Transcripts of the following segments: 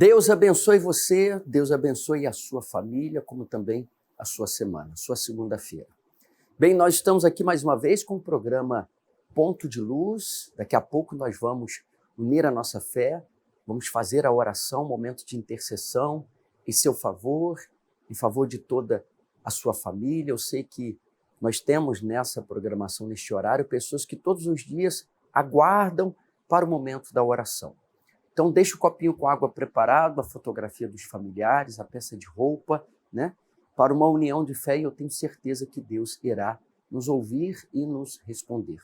Deus abençoe você, Deus abençoe a sua família, como também a sua semana, a sua segunda-feira. Bem, nós estamos aqui mais uma vez com o programa Ponto de Luz. Daqui a pouco nós vamos unir a nossa fé, vamos fazer a oração, um momento de intercessão em seu favor, em favor de toda a sua família. Eu sei que nós temos nessa programação, neste horário, pessoas que todos os dias aguardam para o momento da oração. Então, deixa o copinho com água preparado, a fotografia dos familiares, a peça de roupa, né? Para uma união de fé, e eu tenho certeza que Deus irá nos ouvir e nos responder.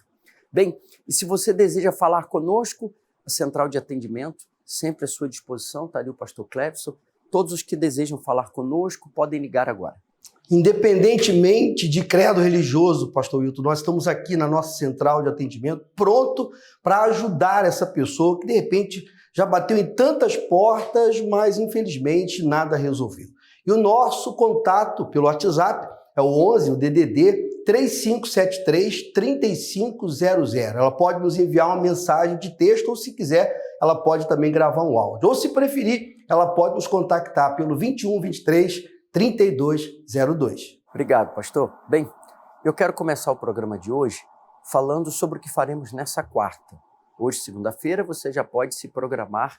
Bem, e se você deseja falar conosco, a central de atendimento, sempre à sua disposição, está ali o pastor Clevson. Todos os que desejam falar conosco podem ligar agora. Independentemente de credo religioso, pastor Wilton, nós estamos aqui na nossa central de atendimento, pronto para ajudar essa pessoa que, de repente, já bateu em tantas portas, mas, infelizmente, nada resolveu. E o nosso contato pelo WhatsApp é o 11, o DDD 3573-3500. Ela pode nos enviar uma mensagem de texto ou, se quiser, ela pode também gravar um áudio. Ou, se preferir, ela pode nos contactar pelo 2123-3202. Obrigado, pastor. Bem, eu quero começar o programa de hoje falando sobre o que faremos nessa quarta. Hoje, segunda-feira, você já pode se programar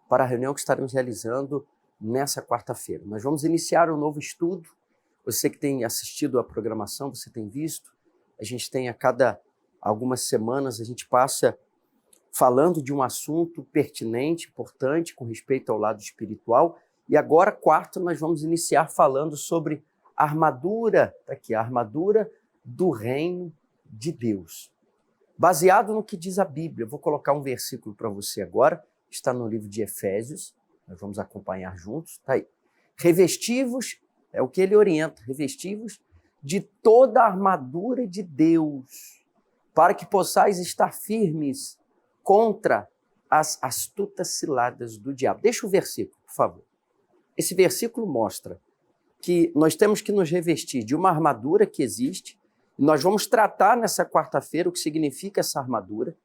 para a reunião que estaremos realizando nessa quarta-feira. Nós vamos iniciar um novo estudo. Você que tem assistido a programação, você tem visto. A gente tem a cada algumas semanas, a gente passa falando de um assunto pertinente, importante, com respeito ao lado espiritual. E agora, quarta, nós vamos iniciar falando sobre a armadura, tá aqui, a armadura do reino de Deus. Baseado no que diz a Bíblia, eu vou colocar um versículo para você agora, está no livro de Efésios, nós vamos acompanhar juntos, tá aí. Revestivos, é o que ele orienta, revestivos de toda a armadura de Deus, para que possais estar firmes contra as astutas ciladas do diabo. Deixa o versículo, por favor. Esse versículo mostra que nós temos que nos revestir de uma armadura que existe. Nós vamos tratar nessa quarta-feira o que significa essa armadura,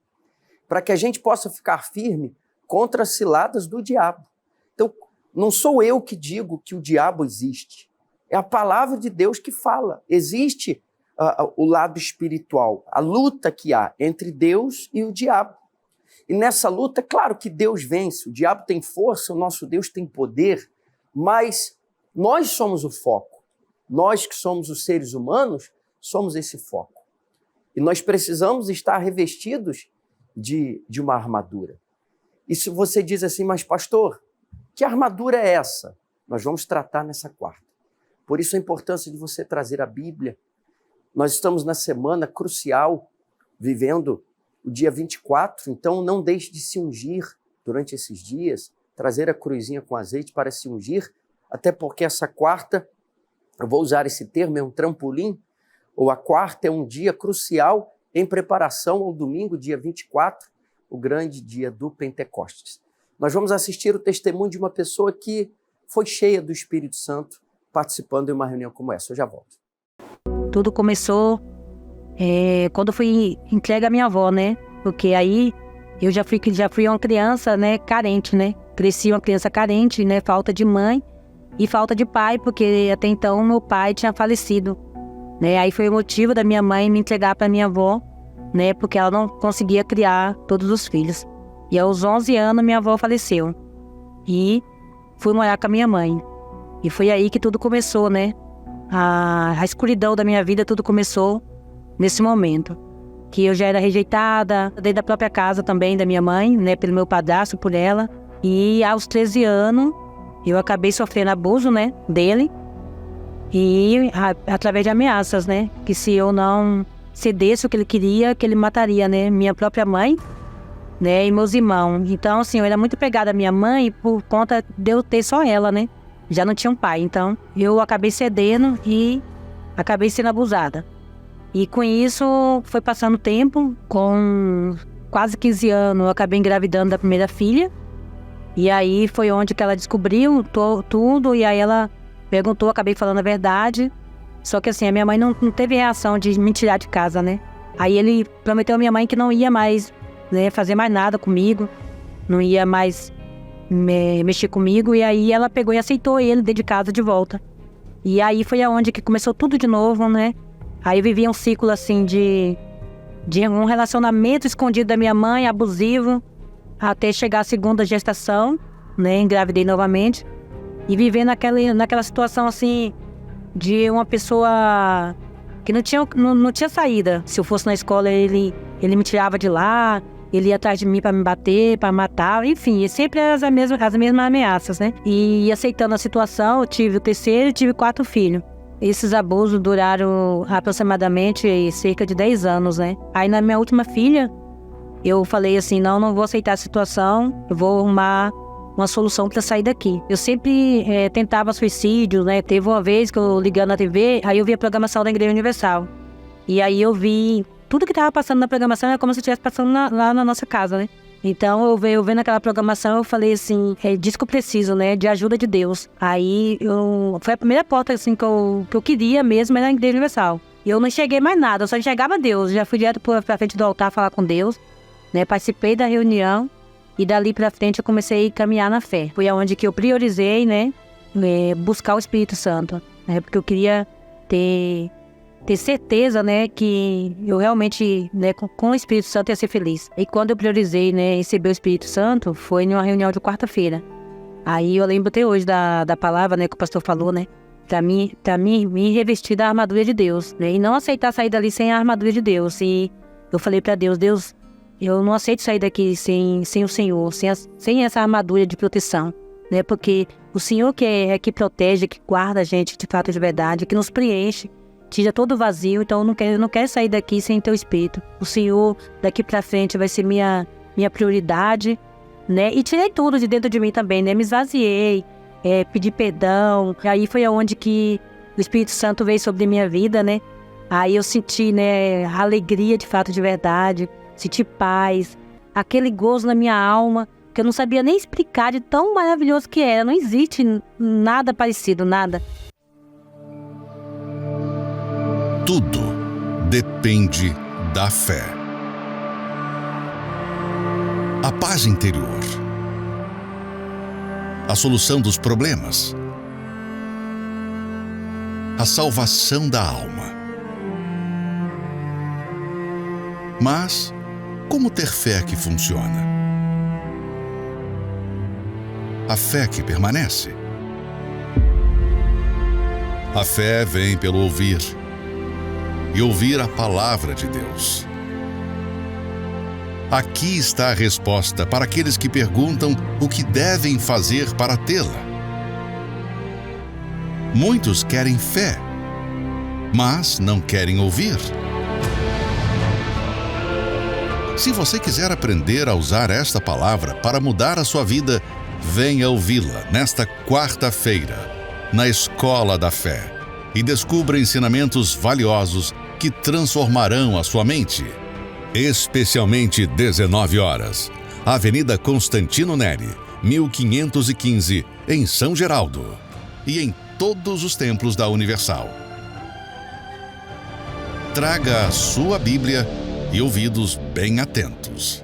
para que a gente possa ficar firme contra as ciladas do diabo. Então, não sou eu que digo que o diabo existe, é a palavra de Deus que fala. Existe o lado espiritual, a luta que há entre Deus e o diabo. E nessa luta, claro que Deus vence, o diabo tem força, o nosso Deus tem poder, mas nós somos o foco. Nós que somos os seres humanos, somos esse foco. E nós precisamos estar revestidos de uma armadura. E se você diz assim, mas pastor, que armadura é essa? Nós vamos tratar nessa quarta. Por isso a importância de você trazer a Bíblia. Nós estamos na semana crucial, vivendo o dia 24, então não deixe de se ungir durante esses dias, trazer a cruzinha com azeite para se ungir, até porque essa quarta, eu vou usar esse termo, é um trampolim, ou a quarta é um dia crucial em preparação ao domingo, dia 24, o grande dia do Pentecostes. Nós vamos assistir o testemunho de uma pessoa que foi cheia do Espírito Santo participando de uma reunião como essa. Eu já volto. Tudo começou quando eu fui entregue à minha avó, né? Porque aí eu já fui uma criança, né, carente, né? Cresci uma criança carente, né? Falta de mãe e falta de pai, porque até então meu pai tinha falecido. Né? Aí foi o motivo da minha mãe me entregar para minha avó, né? Porque ela não conseguia criar todos os filhos. E aos 11 anos minha avó faleceu. E fui morar com a minha mãe. E foi aí que tudo começou, né? A escuridão da minha vida, tudo começou nesse momento. Que eu já era rejeitada, dentro da própria casa também da minha mãe, né? Pelo meu padrasto, por ela. E aos 13 anos, eu acabei sofrendo abuso, né? Dele. E através de ameaças, né? Que se eu não cedesse o que ele queria, que ele mataria, né? Minha própria mãe, né? E meus irmãos. Então, assim, eu era muito apegada à minha mãe por conta de eu ter só ela, né? Já não tinha um pai. Então, eu acabei cedendo e acabei sendo abusada. E com isso, foi passando o tempo. Com quase 15 anos, eu acabei engravidando da primeira filha. E aí foi onde que ela descobriu tudo. E aí ela perguntou, acabei falando a verdade. Só que assim, a minha mãe não teve reação de me tirar de casa, né? Aí ele prometeu à minha mãe que não ia mais, né, fazer mais nada comigo. Não ia mais mexer comigo, e aí ela pegou e aceitou ele dentro de casa de volta. E aí foi aonde que começou tudo de novo, né? Aí eu vivia um ciclo assim de um relacionamento escondido da minha mãe, abusivo, até chegar à segunda gestação, né? Engravidei novamente. E viver naquela situação assim, de uma pessoa que não tinha saída. Se eu fosse na escola, ele me tirava de lá, ele ia atrás de mim para me bater, para matar, enfim, sempre as mesmas ameaças, né? E aceitando a situação, eu tive o terceiro e tive 4 filhos. Esses abusos duraram aproximadamente cerca de 10 anos, né? Aí na minha última filha, eu falei assim, não vou aceitar a situação, eu vou arrumar uma solução para sair daqui. Eu sempre tentava suicídio, né? Teve uma vez que eu ligando na TV, aí eu vi a programação da Igreja Universal. E aí eu vi tudo que estava passando na programação, era como se estivesse passando lá na nossa casa, né? Então eu vendo aquela programação, eu falei assim, disso que eu preciso, né? De ajuda de Deus. Aí foi a primeira porta assim que eu queria mesmo, era a Igreja Universal. E eu não enxerguei mais nada, eu só enxergava Deus. Já fui direto pra frente do altar falar com Deus, né? Participei da reunião. E dali pra frente eu comecei a caminhar na fé. Foi aonde que eu priorizei, né, buscar o Espírito Santo, né, porque eu queria ter certeza, né, que eu realmente, né, com o Espírito Santo ia ser feliz. E quando eu priorizei, né, receber o Espírito Santo, foi em uma reunião de quarta-feira. Aí eu lembro até hoje da palavra, né, que o pastor falou, né, pra mim me revestir da armadura de Deus, né, e não aceitar sair dali sem a armadura de Deus. E eu falei pra Deus, eu não aceito sair daqui sem o Senhor, sem essa armadura de proteção, né? Porque o Senhor que protege, que guarda a gente de fato de verdade, que nos preenche, tira todo o vazio. Então eu não quero sair daqui sem teu Espírito. O Senhor daqui pra frente vai ser minha prioridade, né? E tirei tudo de dentro de mim também, né? Me esvaziei, pedi perdão. E aí foi aonde que o Espírito Santo veio sobre minha vida, né? Aí eu senti, né, a alegria de fato de verdade, senti paz, aquele gozo na minha alma, que eu não sabia nem explicar de tão maravilhoso que era. Não existe nada parecido, nada. Tudo depende da fé. A paz interior. A solução dos problemas. A salvação da alma. Mas como ter fé que funciona? A fé que permanece. A fé vem pelo ouvir, e ouvir a palavra de Deus. Aqui está a resposta para aqueles que perguntam o que devem fazer para tê-la. Muitos querem fé, mas não querem ouvir. Se você quiser aprender a usar esta palavra para mudar a sua vida, venha ouvi-la nesta quarta-feira, na Escola da Fé, e descubra ensinamentos valiosos que transformarão a sua mente. Especialmente 19 horas, Avenida Constantino Neri, 1515, em São Geraldo, e em todos os templos da Universal. Traga a sua Bíblia e ouvidos bem atentos.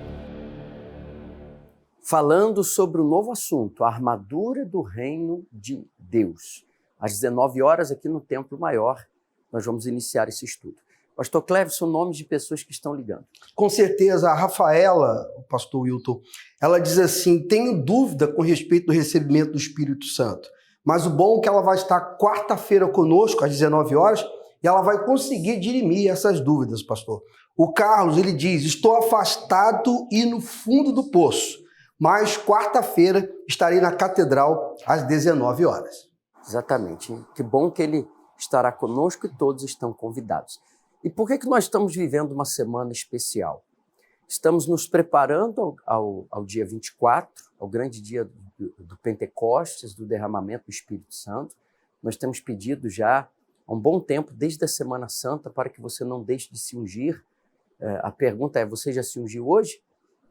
Falando sobre o novo assunto, a armadura do reino de Deus. Às 19 horas, aqui no Templo Maior, nós vamos iniciar esse estudo. Pastor Cleverson, nomes de pessoas que estão ligando. Com certeza, a Rafaela, o pastor Wilton, ela diz assim, tenho dúvida com respeito do recebimento do Espírito Santo, mas o bom é que ela vai estar quarta-feira conosco, às 19 horas, e ela vai conseguir dirimir essas dúvidas, pastor. O Carlos, ele diz, estou afastado e no fundo do poço, mas quarta-feira estarei na Catedral às 19 horas. Exatamente. Que bom que ele estará conosco e todos estão convidados. E por que nós estamos vivendo uma semana especial? Estamos nos preparando ao dia 24, ao grande dia do Pentecostes, do derramamento do Espírito Santo. Nós temos pedido já há um bom tempo, desde a Semana Santa, para que você não deixe de se ungir. A pergunta é, você já se ungiu hoje?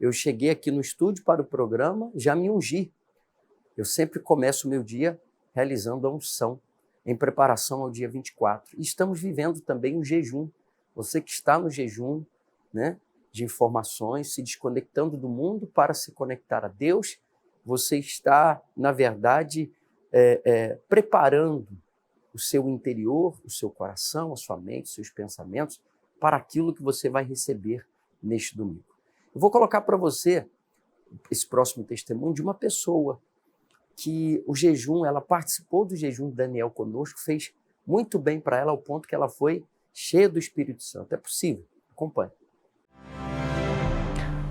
Eu cheguei aqui no estúdio para o programa, já me ungi. Eu sempre começo o meu dia realizando a unção, em preparação ao dia 24. E estamos vivendo também um jejum. Você que está no jejum, né, de informações, se desconectando do mundo para se conectar a Deus você está, na verdade, preparando o seu interior, o seu coração, a sua mente, os seus pensamentos para aquilo que você vai receber neste domingo. Eu vou colocar para você esse próximo testemunho de uma pessoa que o jejum, ela participou do jejum de Daniel conosco, fez muito bem para ela ao ponto que ela foi cheia do Espírito Santo. É possível? Acompanhe.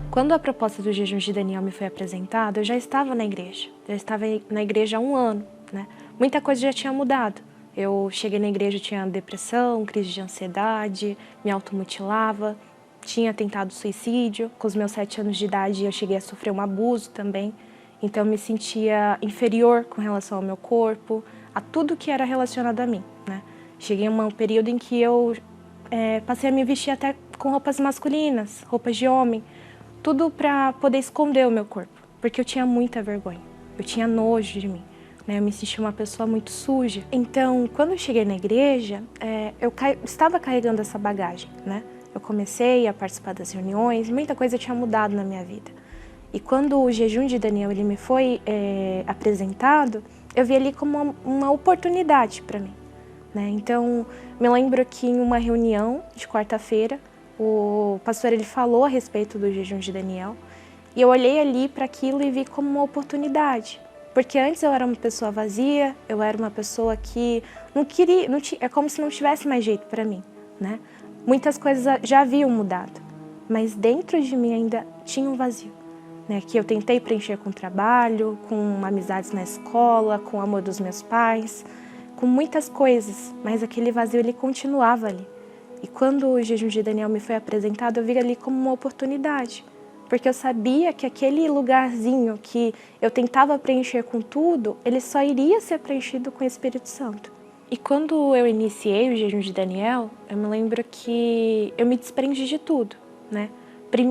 Quando a proposta do jejum de Daniel me foi apresentada, eu já estava na igreja. Já estava na igreja há 1 ano, né? Muita coisa já tinha mudado. Eu cheguei na igreja, tinha depressão, crise de ansiedade, me automutilava, tinha tentado suicídio. Com os meus 7 anos de idade, eu cheguei a sofrer um abuso também. Então, eu me sentia inferior com relação ao meu corpo, a tudo que era relacionado a mim, né? Cheguei a um período em que eu passei a me vestir até com roupas masculinas, roupas de homem, tudo para poder esconder o meu corpo, porque eu tinha muita vergonha, eu tinha nojo de mim, né? Eu me sentia uma pessoa muito suja. Então, quando eu cheguei na igreja, eu estava carregando essa bagagem, né? Eu comecei a participar das reuniões, muita coisa tinha mudado na minha vida. E quando o jejum de Daniel ele me foi apresentado, eu vi ali como uma oportunidade para mim, né? Então, me lembro que em uma reunião de quarta-feira, o pastor ele falou a respeito do jejum de Daniel e eu olhei ali para aquilo e vi como uma oportunidade. Porque antes eu era uma pessoa vazia, eu era uma pessoa que não queria, é como se não tivesse mais jeito para mim, né? Muitas coisas já haviam mudado, mas dentro de mim ainda tinha um vazio, né? Que eu tentei preencher com trabalho, com amizades na escola, com o amor dos meus pais, com muitas coisas, mas aquele vazio ele continuava ali. E quando o jejum de Daniel me foi apresentado, eu vi ali como uma oportunidade, porque eu sabia que aquele lugarzinho que eu tentava preencher com tudo, ele só iria ser preenchido com o Espírito Santo. E quando eu iniciei o jejum de Daniel, eu me lembro que eu me desprendi de tudo, né?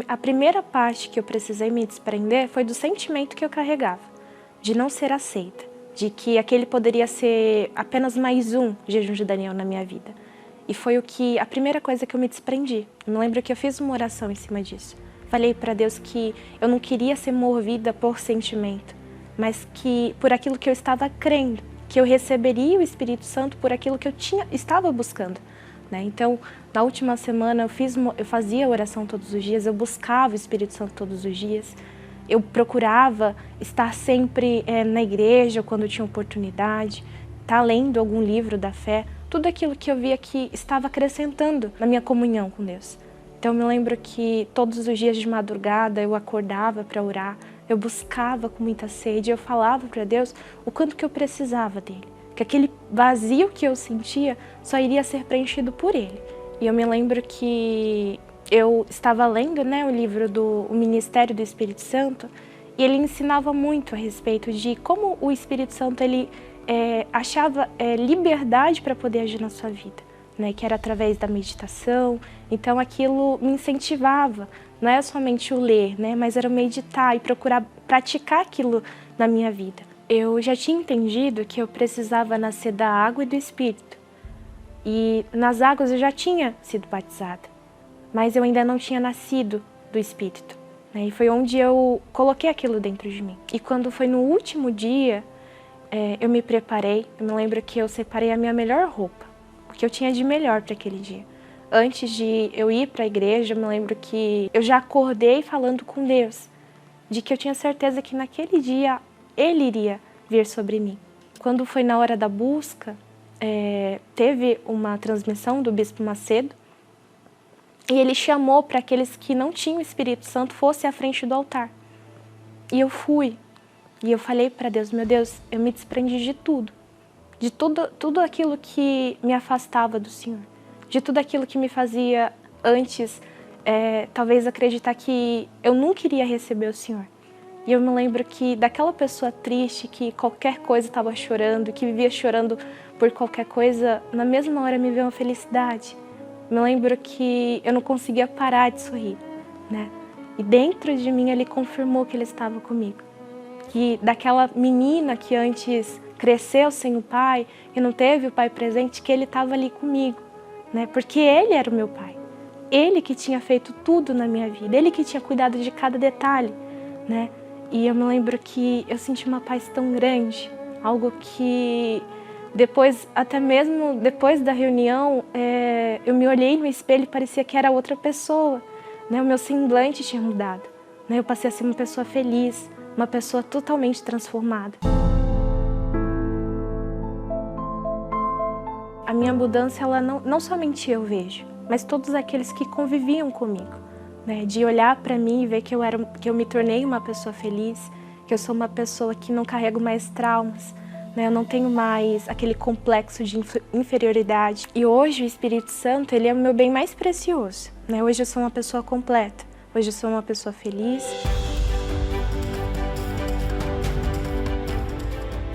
A primeira parte que eu precisei me desprender foi do sentimento que eu carregava, de não ser aceita, de que aquele poderia ser apenas mais um jejum de Daniel na minha vida. E foi a primeira coisa que eu me desprendi. Eu me lembro que eu fiz uma oração em cima disso. Falei para Deus que eu não queria ser movida por sentimento, mas que por aquilo que eu estava crendo, que eu receberia o Espírito Santo por aquilo que eu estava buscando, né? Então, na última semana eu fazia oração todos os dias, eu buscava o Espírito Santo todos os dias, eu procurava estar sempre na igreja quando tinha oportunidade, estar lendo algum livro da fé, tudo aquilo que eu via que estava acrescentando na minha comunhão com Deus. Então, eu me lembro que todos os dias de madrugada eu acordava para orar, eu buscava com muita sede, eu falava para Deus o quanto que eu precisava dele, que aquele vazio que eu sentia só iria ser preenchido por ele. E eu me lembro que eu estava lendo, né, o livro do Ministério do Espírito Santo, e ele ensinava muito a respeito de como o Espírito Santo ele achava liberdade para poder agir na sua vida, né? Que era através da meditação. Então aquilo me incentivava, não é somente o ler, né? Mas era meditar e procurar praticar aquilo na minha vida. Eu já tinha entendido que eu precisava nascer da água e do Espírito. E nas águas eu já tinha sido batizada, mas eu ainda não tinha nascido do Espírito, né? E foi onde eu coloquei aquilo dentro de mim. E quando foi no último dia, eu me preparei. Eu me lembro que eu separei a minha melhor roupa, o que eu tinha de melhor para aquele dia. Antes de eu ir para a igreja, eu me lembro que eu já acordei falando com Deus, de que eu tinha certeza que naquele dia Ele iria vir sobre mim. Quando foi na hora da busca, teve uma transmissão do Bispo Macedo, e ele chamou para aqueles que não tinham o Espírito Santo fossem à frente do altar. E eu fui. E eu falei para Deus, meu Deus, eu me desprendi de tudo aquilo que me afastava do Senhor, de tudo aquilo que me fazia antes, talvez acreditar que eu nunca iria receber o Senhor. E eu me lembro que daquela pessoa triste, que qualquer coisa estava chorando, que vivia chorando por qualquer coisa, na mesma hora me veio uma felicidade. Me lembro que eu não conseguia parar de sorrir, né? E dentro de mim Ele confirmou que Ele estava comigo. Que daquela menina que antes cresceu sem o pai e não teve o pai presente, que Ele estava ali comigo, né? Porque Ele era o meu pai. Ele que tinha feito tudo na minha vida, Ele que tinha cuidado de cada detalhe, né? E eu me lembro que eu senti uma paz tão grande, algo que depois, até mesmo depois da reunião, eu me olhei no espelho e parecia que era outra pessoa, né? O meu semblante tinha mudado, né? Eu passei a ser uma pessoa feliz, uma pessoa totalmente transformada. A minha mudança, ela não somente eu vejo, mas todos aqueles que conviviam comigo, né? De olhar para mim e ver que eu me tornei uma pessoa feliz, que eu sou uma pessoa que não carrego mais traumas, né? Eu não tenho mais aquele complexo de inferioridade. E hoje o Espírito Santo, ele é o meu bem mais precioso, né? Hoje eu sou uma pessoa completa, hoje eu sou uma pessoa feliz.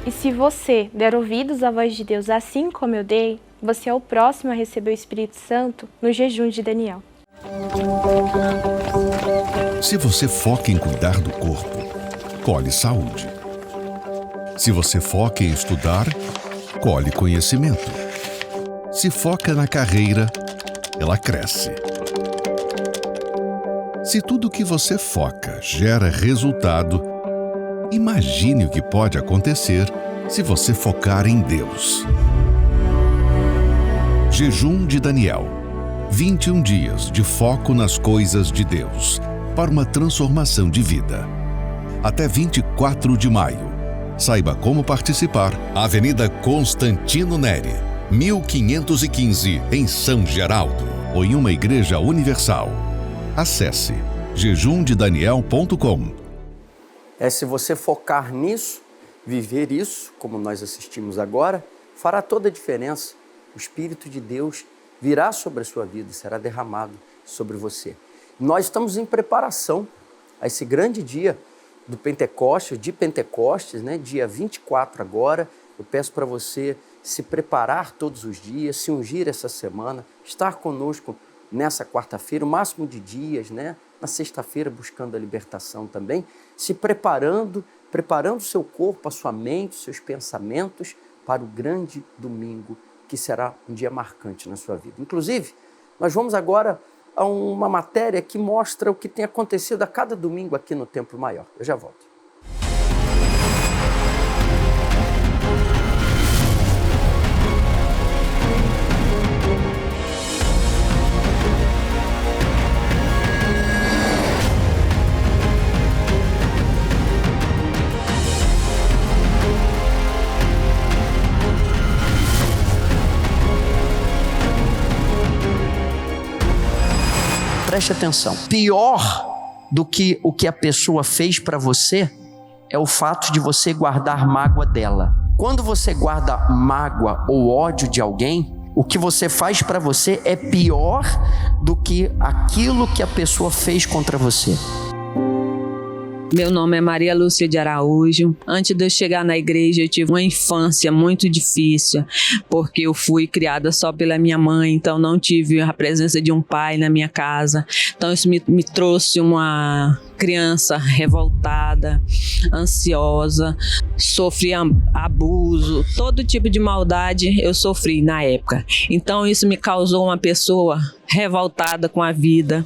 E se você der ouvidos à voz de Deus assim como eu dei, você é o próximo a receber o Espírito Santo no jejum de Daniel. Se você foca em cuidar do corpo, colhe saúde. Se você foca em estudar, colhe conhecimento. Se foca na carreira, ela cresce. Se tudo que você foca gera resultado, imagine o que pode acontecer se você focar em Deus. Jejum de Daniel. 21 dias de foco nas coisas de Deus, para uma transformação de vida. Até 24 de maio. Saiba como participar. Avenida Constantino Neri, 1515, em São Geraldo, ou em uma igreja universal. Acesse jejumdedaniel.com. Se você focar nisso, viver isso, como nós assistimos agora, fará toda a diferença. O Espírito de Deus virá sobre a sua vida, será derramado sobre você. Nós estamos em preparação a esse grande dia do Pentecostes, de Pentecostes, né? Dia 24 agora. Eu peço para você se preparar todos os dias, se ungir essa semana, estar conosco nessa quarta-feira, o máximo de dias, né? Na sexta-feira, buscando a libertação também, se preparando o seu corpo, a sua mente, os seus pensamentos para o grande domingo, que será um dia marcante na sua vida. Inclusive, nós vamos agora a uma matéria que mostra o que tem acontecido a cada domingo aqui no Templo Maior. Eu já volto. Preste atenção. Pior do que o que a pessoa fez para você é o fato de você guardar mágoa dela. Quando você guarda mágoa ou ódio de alguém, o que você faz para você é pior do que aquilo que a pessoa fez contra você. Meu nome é Maria Lúcia de Araújo. Antes de eu chegar na igreja, eu tive uma infância muito difícil, porque eu fui criada só pela minha mãe, então não tive a presença de um pai na minha casa. Então isso me trouxe uma criança revoltada, ansiosa, sofri abuso, todo tipo de maldade eu sofri na época. Então isso me causou uma pessoa revoltada com a vida,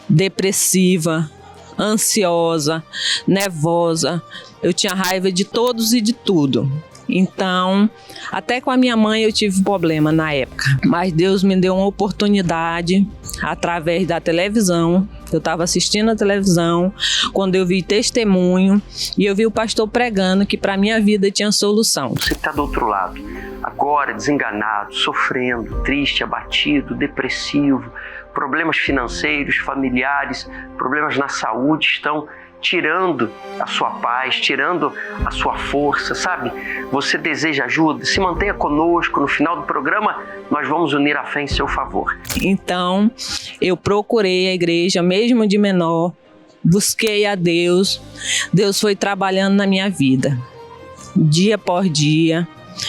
depressiva, ansiosa, nervosa. Eu tinha raiva de todos e de tudo. Então, até com a minha mãe eu tive problema na época. Mas Deus me deu uma oportunidade através da televisão. Eu estava assistindo a televisão quando eu vi testemunho e eu vi o pastor pregando que para minha vida tinha solução. Você que está do outro lado, agora desenganado, sofrendo, triste, abatido, depressivo, problemas financeiros, familiares, problemas na saúde estão tirando a sua paz, tirando a sua força, sabe? Você deseja ajuda? Se mantenha conosco. No final do programa, nós vamos unir a fé em seu favor. Então, eu procurei a igreja, mesmo de menor, busquei a Deus. Deus foi trabalhando na minha vida, dia por dia.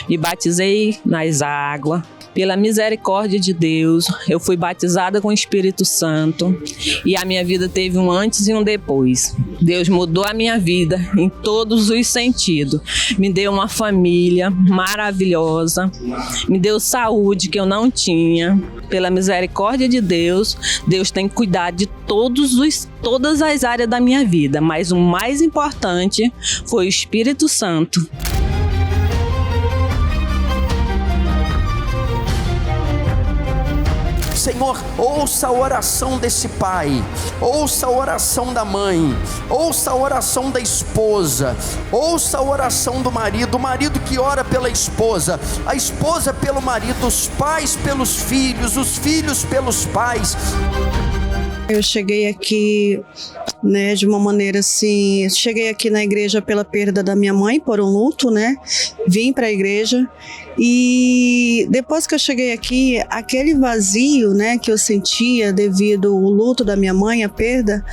Me batizei nas águas. Pela misericórdia de Deus, eu fui batizada com o Espírito Santo e a minha vida teve um antes e um depois. Deus mudou a minha vida em todos os sentidos. Me deu uma família maravilhosa, me deu saúde que eu não tinha. Pela misericórdia de Deus, Deus tem cuidado de todas as áreas da minha vida, mas o mais importante foi o Espírito Santo. Senhor, ouça a oração desse pai, ouça a oração da mãe, ouça a oração da esposa, ouça a oração do marido, o marido que ora pela esposa, a esposa pelo marido, os pais pelos filhos, os filhos pelos pais. Eu cheguei aqui, né, de uma maneira assim, cheguei aqui na igreja pela perda da minha mãe, por um luto, né, vim para a igreja e depois que eu cheguei aqui, aquele vazio, né, que eu sentia devido ao luto da minha mãe, a perda,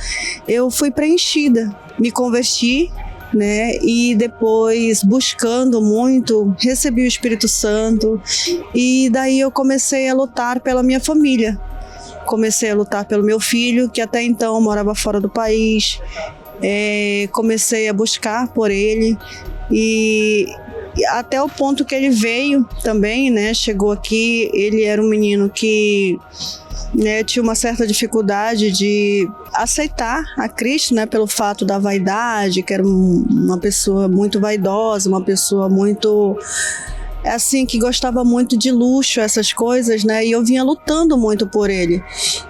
eu fui preenchida, me converti, né, e depois buscando muito, recebi o Espírito Santo e daí eu comecei a lutar pela minha família. Comecei a lutar pelo meu filho, que até então morava fora do país. Comecei a buscar por ele e até o ponto que ele veio também, né? Chegou aqui, ele era um menino que, né, tinha uma certa dificuldade de aceitar a Cristo, né? Pelo fato da vaidade, que era uma pessoa muito vaidosa, uma pessoa muito... assim, que gostava muito de luxo, essas coisas, né, e eu vinha lutando muito por ele,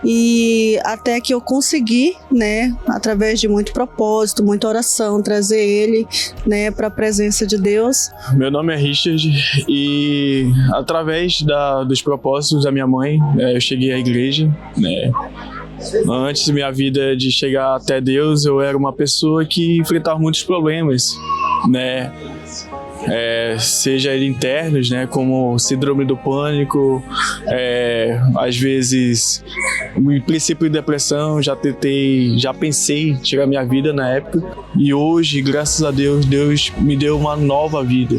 e até que eu consegui, né, através de muito propósito, muita oração, trazer ele, né, para a presença de Deus. Meu nome é Richard e através dos propósitos da minha mãe, eu cheguei à igreja, né. Antes da minha vida de chegar até Deus, eu era uma pessoa que enfrentava muitos problemas, né, seja internos, né, como síndrome do pânico, às vezes o princípio de depressão, já pensei em tirar minha vida na época, e hoje, graças a Deus, Deus me deu uma nova vida,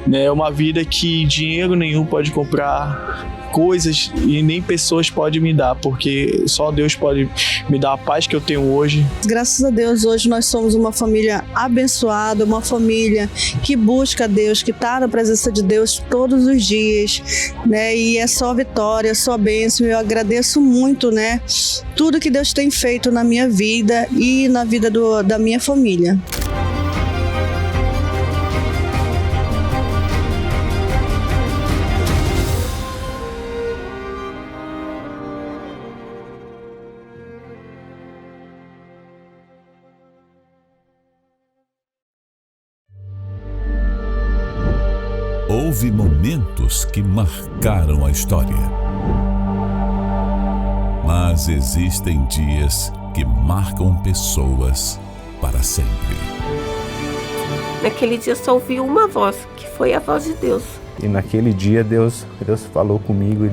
né, uma vida que dinheiro nenhum pode comprar, coisas e nem pessoas podem me dar, porque só Deus pode me dar a paz que eu tenho hoje. Graças a Deus, hoje nós somos uma família abençoada, uma família que busca Deus, que está na presença de Deus todos os dias, né? E é só vitória, só bênção. Eu agradeço muito, né, tudo que Deus tem feito na minha vida e na vida da minha família. Houve momentos que marcaram a história. Mas existem dias que marcam pessoas para sempre. Naquele dia eu só ouvi uma voz, que foi a voz de Deus. E naquele dia Deus falou comigo,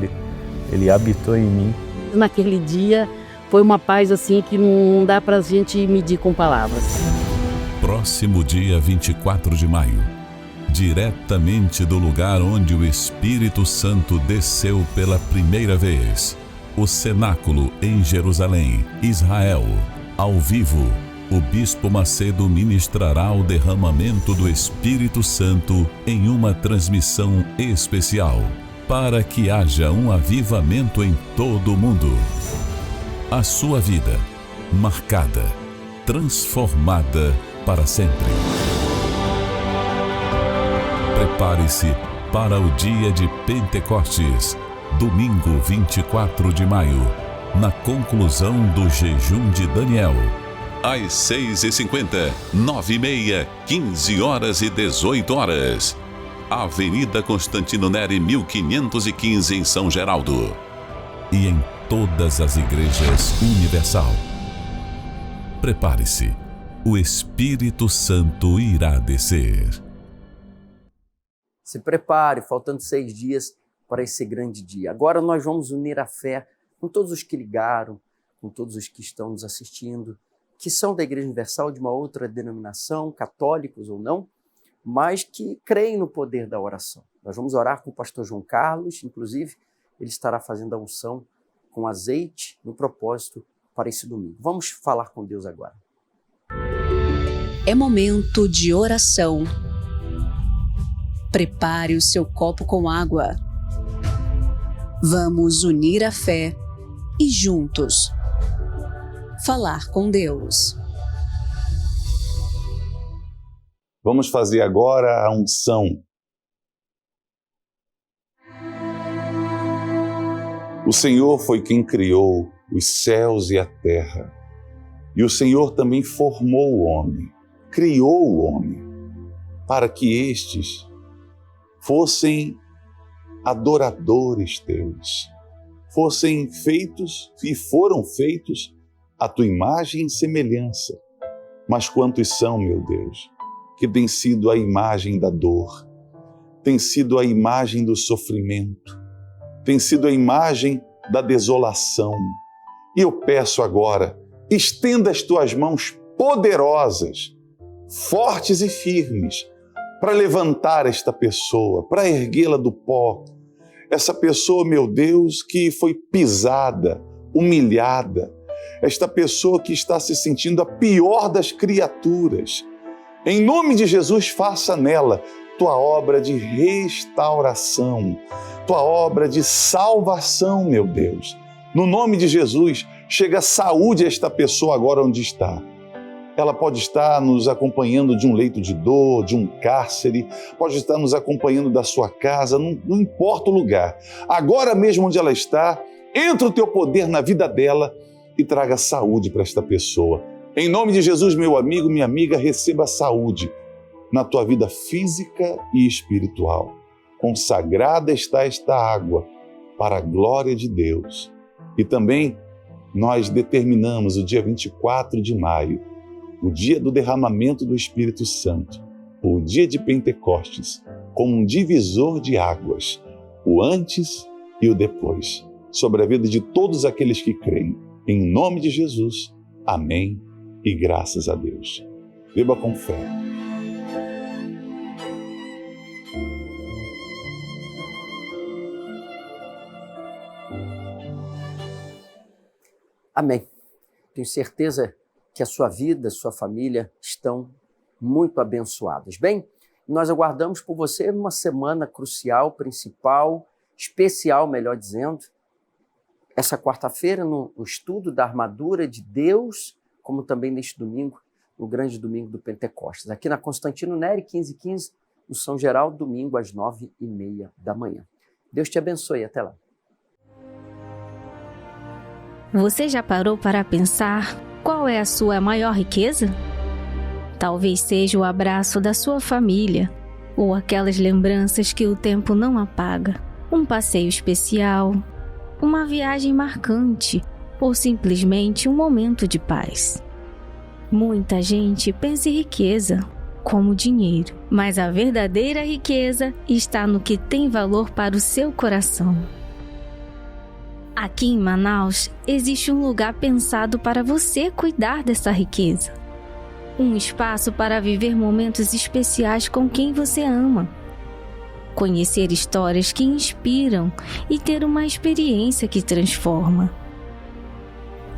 Ele habitou em mim. Naquele dia foi uma paz assim que não dá pra gente medir com palavras. Próximo dia 24 de maio. Diretamente do lugar onde o Espírito Santo desceu pela primeira vez, o cenáculo em Jerusalém, Israel, ao vivo, o Bispo Macedo ministrará o derramamento do Espírito Santo em uma transmissão especial, para que haja um avivamento em todo o mundo. A sua vida, marcada, transformada para sempre. Prepare-se para o dia de Pentecostes, domingo 24 de maio, na conclusão do jejum de Daniel. Às 6h50, 9h30, 15h e 18h. Avenida Constantino Neri, 1515, em São Geraldo. E em todas as igrejas Universal. Prepare-se, o Espírito Santo irá descer. Se prepare, faltando 6 dias para esse grande dia. Agora nós vamos unir a fé com todos os que ligaram, com todos os que estão nos assistindo, que são da Igreja Universal, de uma outra denominação, católicos ou não, mas que creem no poder da oração. Nós vamos orar com o pastor João Carlos, inclusive ele estará fazendo a unção com azeite no propósito para esse domingo. Vamos falar com Deus agora. É momento de oração. Prepare o seu copo com água. Vamos unir a fé e juntos falar com Deus. Vamos fazer agora a unção. O Senhor foi quem criou os céus e a terra. E o Senhor também formou o homem, criou o homem, para que estes fossem adoradores teus, fossem feitos e foram feitos à tua imagem e semelhança. Mas quantos são, meu Deus, que têm sido a imagem da dor, têm sido a imagem do sofrimento, têm sido a imagem da desolação. E eu peço agora, estenda as tuas mãos poderosas, fortes e firmes, para levantar esta pessoa, para erguê-la do pó. Essa pessoa, meu Deus, que foi pisada, humilhada. Esta pessoa que está se sentindo a pior das criaturas. Em nome de Jesus, faça nela tua obra de restauração, tua obra de salvação, meu Deus. No nome de Jesus, chega saúde a esta pessoa agora onde está. Ela pode estar nos acompanhando de um leito de dor, de um cárcere, pode estar nos acompanhando da sua casa, não importa o lugar. Agora mesmo onde ela está, entra o teu poder na vida dela e traga saúde para esta pessoa. Em nome de Jesus, meu amigo, minha amiga, receba saúde na tua vida física e espiritual. Consagrada está esta água para a glória de Deus. E também nós determinamos o dia 24 de maio, o dia do derramamento do Espírito Santo, o dia de Pentecostes, como um divisor de águas, o antes e o depois, sobre a vida de todos aqueles que creem. Em nome de Jesus, amém e graças a Deus. Beba com fé. Amém. Tenho certeza que a sua vida, a sua família estão muito abençoadas. Bem, nós aguardamos por você uma semana crucial, principal, especial, melhor dizendo, essa quarta-feira no estudo da armadura de Deus, como também neste domingo, no grande domingo do Pentecostes, aqui na Constantino Neri, 1515, no São Geraldo, domingo às 9h30 da manhã. Deus te abençoe, até lá. Você já parou para pensar qual é a sua maior riqueza? Talvez seja o abraço da sua família, ou aquelas lembranças que o tempo não apaga. Um passeio especial, uma viagem marcante, ou simplesmente um momento de paz. Muita gente pensa em riqueza como dinheiro, mas a verdadeira riqueza está no que tem valor para o seu coração. Aqui em Manaus, existe um lugar pensado para você cuidar dessa riqueza. Um espaço para viver momentos especiais com quem você ama. Conhecer histórias que inspiram e ter uma experiência que transforma.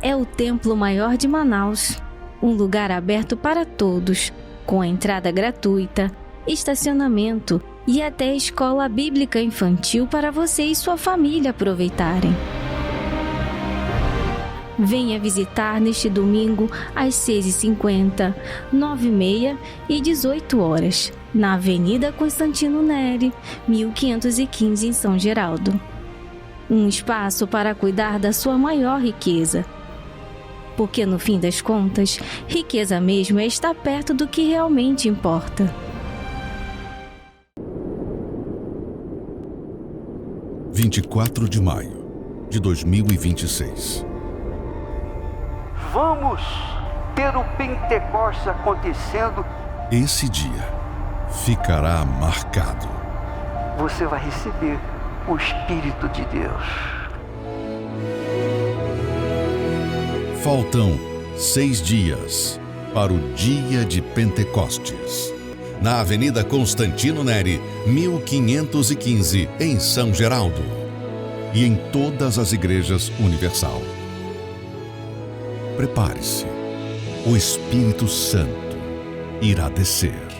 É o Templo Maior de Manaus, um lugar aberto para todos, com a entrada gratuita, estacionamento e até escola bíblica infantil para você e sua família aproveitarem. Venha visitar neste domingo às 6h50, 9h30 e 18h, na Avenida Constantino Neri, 1515, em São Geraldo. Um espaço para cuidar da sua maior riqueza. Porque, no fim das contas, riqueza mesmo é estar perto do que realmente importa. – 24 de maio de 2026. Vamos ter o Pentecostes acontecendo. Esse dia ficará marcado. Você vai receber o Espírito de Deus. Faltam 6 dias para o dia de Pentecostes. na Avenida Constantino Neri, 1515, em São Geraldo. E em todas as igrejas Universal. Prepare-se, o Espírito Santo irá descer.